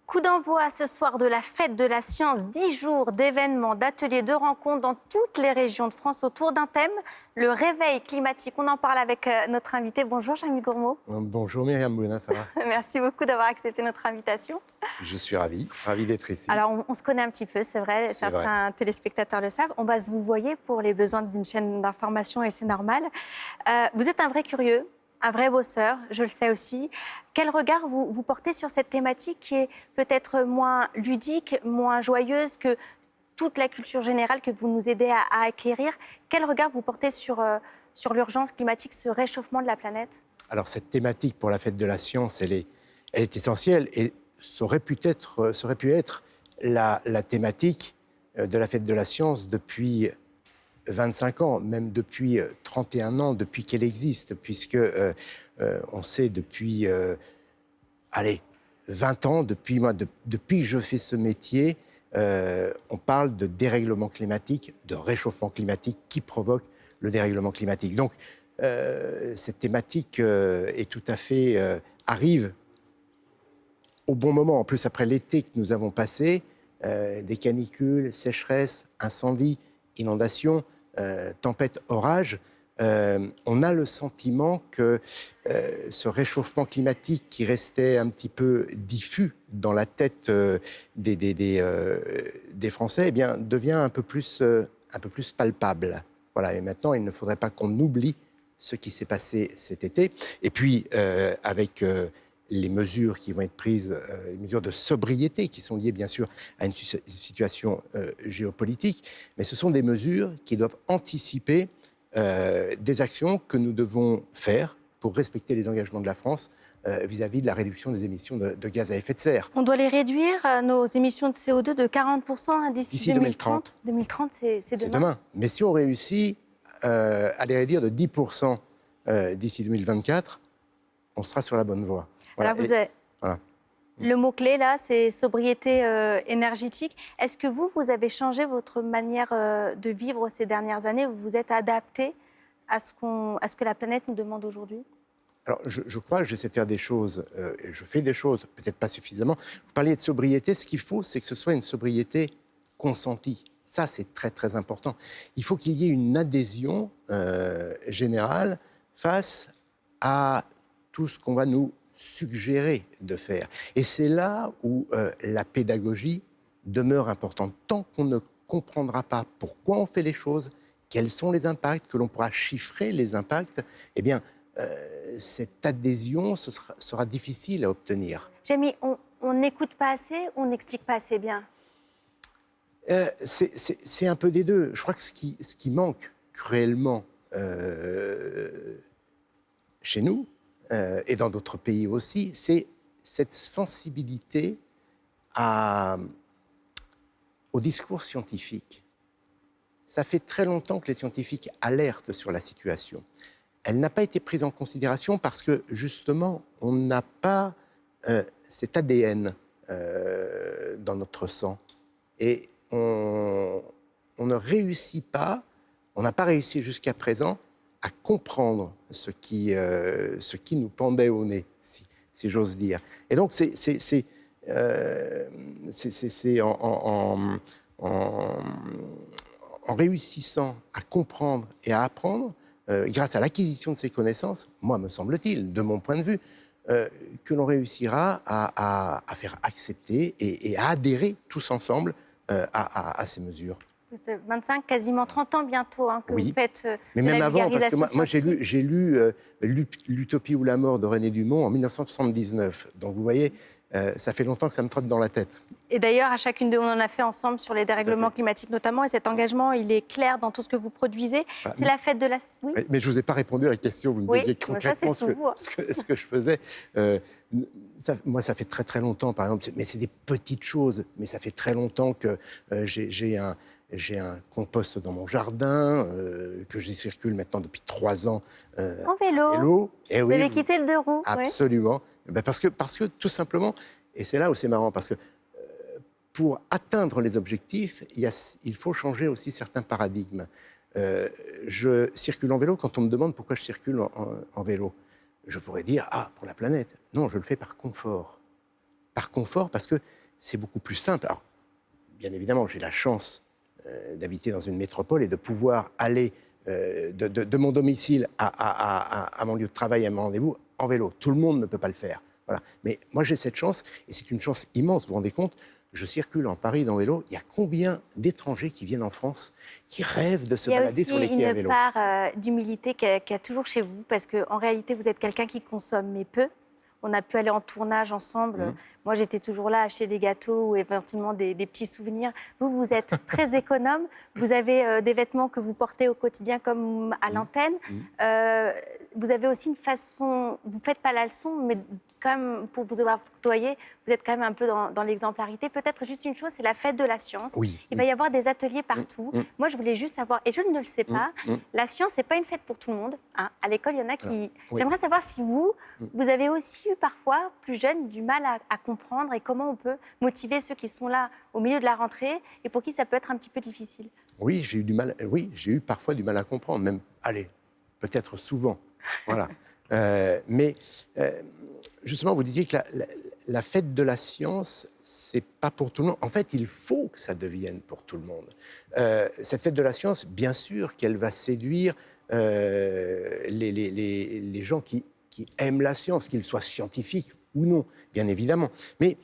Coup d'envoi ce soir de la fête de la science, 10 jours d'événements, d'ateliers, de rencontres dans toutes les régions de France autour d'un thème, le réveil climatique. On en parle avec notre invité. Bonjour Jamie Gourmaud. Bonjour Myriam Bouna, ça va? Merci beaucoup d'avoir accepté notre invitation. Je suis ravi d'être ici. Alors on se connaît un petit peu, c'est vrai, C'est vrai. certains téléspectateurs le savent. On va se vous voyer pour les besoins d'une chaîne d'information et c'est normal. Vous êtes un vrai curieux, un vrai bosseur, je le sais aussi. Quel regard vous portez sur cette thématique qui est peut-être moins ludique, moins joyeuse que toute la culture générale que vous nous aidez à acquérir? Quel regard vous portez sur l'urgence climatique, ce réchauffement de la planète? Alors cette thématique pour la fête de la science, elle est essentielle et ça aurait pu être la thématique de la fête de la science depuis 25 ans, même depuis 31 ans, depuis qu'elle existe, puisque on sait depuis 20 ans, depuis que je fais ce métier, on parle de dérèglement climatique, de réchauffement climatique qui provoque le dérèglement climatique. Donc, cette thématique est tout à fait arrive au bon moment. En plus, après l'été que nous avons passé, des canicules, sécheresses, incendies, inondations, tempêtes, orages, on a le sentiment que ce réchauffement climatique qui restait un petit peu diffus dans la tête des Français, eh bien, devient un peu plus palpable. Voilà. Et maintenant, il ne faudrait pas qu'on oublie ce qui s'est passé cet été. Et puis, avec les mesures qui vont être prises, les mesures de sobriété qui sont liées, bien sûr, à une situation géopolitique, mais ce sont des mesures qui doivent anticiper des actions que nous devons faire pour respecter les engagements de la France vis-à-vis de la réduction des émissions de gaz à effet de serre. On doit les réduire, nos émissions de CO2, de 40% d'ici 2030. 2030, c'est demain. C'est demain. Mais si on réussit à les réduire de 10% d'ici 2024, on sera sur la bonne voie. Voilà. Alors, voilà. Le mot-clé, là, c'est sobriété énergétique. Est-ce que vous avez changé votre manière de vivre ces dernières années? Vous vous êtes adapté à ce que la planète nous demande aujourd'hui? Alors, je crois que j'essaie de faire des choses, et je fais des choses, peut-être pas suffisamment. Vous parliez de sobriété, ce qu'il faut, c'est que ce soit une sobriété consentie. Ça, c'est très, très important. Il faut qu'il y ait une adhésion générale face à tout ce qu'on va nous suggérer de faire. Et c'est là où la pédagogie demeure importante. Tant qu'on ne comprendra pas pourquoi on fait les choses, quels sont les impacts, que l'on pourra chiffrer les impacts, eh bien, cette adhésion sera difficile à obtenir. Jamie, on n'écoute pas assez ou on n'explique pas assez bien? C'est un peu des deux. Je crois que ce qui manque cruellement chez nous, et dans d'autres pays aussi, c'est cette sensibilité au discours scientifique. Ça fait très longtemps que les scientifiques alertent sur la situation. Elle n'a pas été prise en considération parce que, justement, on n'a pas cet ADN dans notre sang. Et on ne réussit pas, on n'a pas réussi jusqu'à présent à comprendre ce qui nous pendait au nez, si j'ose dire. Et donc, c'est en réussissant à comprendre et à apprendre, grâce à l'acquisition de ces connaissances, moi, me semble-t-il, de mon point de vue, que l'on réussira à faire accepter et à adhérer tous ensemble à ces mesures. C'est 25, quasiment 30 ans bientôt que vous faites mais de même la avant, parce que moi j'ai scientifique. lu L'Utopie ou la mort de René Dumont en 1979. Donc vous voyez, ça fait longtemps que ça me trotte dans la tête. Et d'ailleurs, à chacune de nous, on en a fait ensemble sur les dérèglements climatiques notamment. Et cet engagement, il est clair dans tout ce que vous produisez. C'est la fête de la... Oui. Mais je ne vous ai pas répondu à la question. Vous me disiez concrètement ce que je faisais. Moi, ça fait très, très longtemps, par exemple. Mais c'est des petites choses. Mais ça fait très longtemps que j'ai un compost dans mon jardin, que j'y circule maintenant depuis 3 ans. En vélo. Et vous avez quitté le 2 roues. Absolument. Oui. Ben parce que, tout simplement, et c'est là où c'est marrant, parce que pour atteindre les objectifs, il faut changer aussi certains paradigmes. Je circule en vélo. Quand on me demande pourquoi je circule en vélo, je pourrais dire, pour la planète. Non, je le fais par confort. par confort, parce que c'est beaucoup plus simple. Alors, bien évidemment, j'ai la chance d'habiter dans une métropole et de pouvoir aller de mon domicile à mon lieu de travail, à mon rendez-vous, en vélo. Tout le monde ne peut pas le faire. Voilà. Mais moi, j'ai cette chance, et c'est une chance immense, vous vous rendez compte, je circule en Paris en vélo, il y a combien d'étrangers qui viennent en France, qui rêvent de se balader sur les quais à Il y vélo? a aussi une part d'humilité qu'il y a toujours chez vous, parce qu'en réalité, vous êtes quelqu'un qui consomme, mais peu. On a pu aller en tournage ensemble. Moi, j'étais toujours là à acheter des gâteaux ou éventuellement des petits souvenirs. Vous, vous êtes très économe. Vous avez des vêtements que vous portez au quotidien comme à l'antenne. Vous avez aussi une façon... Vous ne faites pas la leçon, mais quand même, pour vous avoir côtoyé, vous êtes quand même un peu dans l'exemplarité. Peut-être juste une chose, c'est la fête de la science. Oui. Il va y avoir des ateliers partout. Moi, je voulais juste savoir, et je ne le sais pas, la science, ce n'est pas une fête pour tout le monde. Hein. À l'école, il y en a qui... Oui. J'aimerais savoir si vous avez aussi eu parfois, plus jeune, du mal à comprendre et comment on peut motiver ceux qui sont là au milieu de la rentrée et pour qui ça peut être un petit peu difficile. Oui, j'ai eu du mal. Oui, j'ai eu parfois du mal à comprendre, même, allez, peut-être souvent. Voilà. Mais justement, vous disiez que la fête de la science, c'est pas pour tout le monde. En fait, il faut que ça devienne pour tout le monde. Cette fête de la science, bien sûr qu'elle va séduire les gens qui aiment la science, qu'ils soient scientifiques ou non, bien évidemment. Mais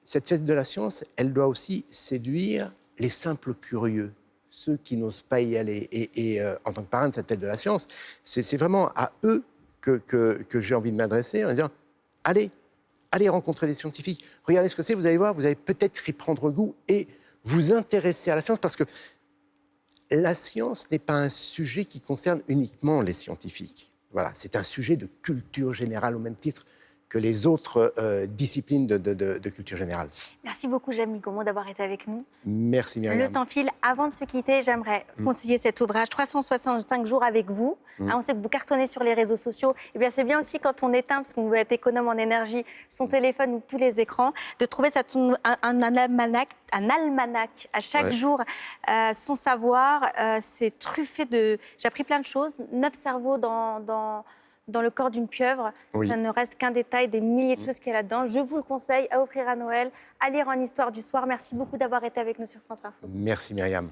cette fête de la science, elle doit aussi séduire les simples curieux, ceux qui n'osent pas y aller. Et en tant que parrain de cette fête de la science, c'est vraiment à eux que j'ai envie de m'adresser en disant « Allez rencontrer des scientifiques, regardez ce que c'est, vous allez voir, vous allez peut-être y prendre goût et vous intéresser à la science, parce que la science n'est pas un sujet qui concerne uniquement les scientifiques. Voilà, c'est un sujet de culture générale au même titre que les autres disciplines de culture générale. Merci beaucoup, Jamie Gaumont, d'avoir été avec nous. Merci, Myriam. Le temps file. Avant de se quitter, j'aimerais conseiller cet ouvrage, 365 jours avec vous. Hein, on sait que vous cartonnez sur les réseaux sociaux. Eh bien, c'est bien aussi quand on éteint, parce qu'on veut être économe en énergie, son téléphone ou tous les écrans, de trouver un almanach à chaque jour, son savoir. C'est truffé de... J'ai appris plein de choses. 9 cerveaux dans le corps d'une pieuvre. Oui. Ça ne reste qu'un détail des milliers de choses qu'il y a là-dedans. Je vous le conseille, à offrir à Noël, à lire en Histoire du soir. Merci beaucoup d'avoir été avec nous sur France Info. Merci, Myriam.